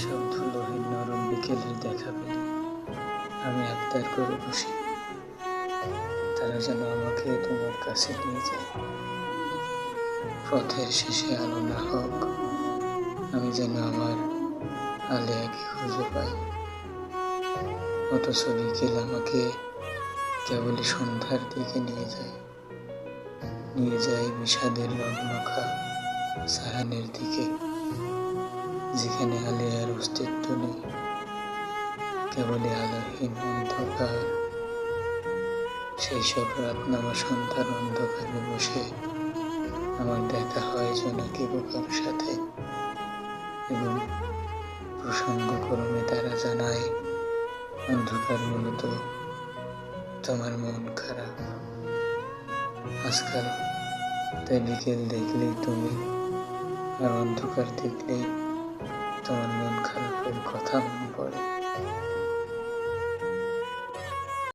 সব ধুলোহীন নরম বিকেলের দেখা পেলে আমি আবদার করে বসি, তারা যেন আমাকে তোমার কাছে নিয়ে যায়। পথের শেষে আলো না হোক, আমি যেন আমার আলেয়াকে খুঁজে পাই। অথচ বিকেল আমাকে কেবলই সন্ধ্যার দিকে নিয়ে যায় বিষাদের রংমাখা সাহানের দিকে, যেখানে আলেয়ার অস্তিত্ব নেই, কেবলই আলোহীন অন্ধকার। সেই সব রাত নামা সন্ধ্যার অন্ধকারে বসে আমার দেখা হয় জোনাকি পোকার সাথে, এবং প্রসঙ্গক্রমে তারা জানায় অন্ধকার মূলত তোমার মন খারাপ। আজকাল তাই বিকেল দেখলেই তুমি, আর অন্ধকার দেখলেই তোমার মন খারাপের কথা মনে পড়ে।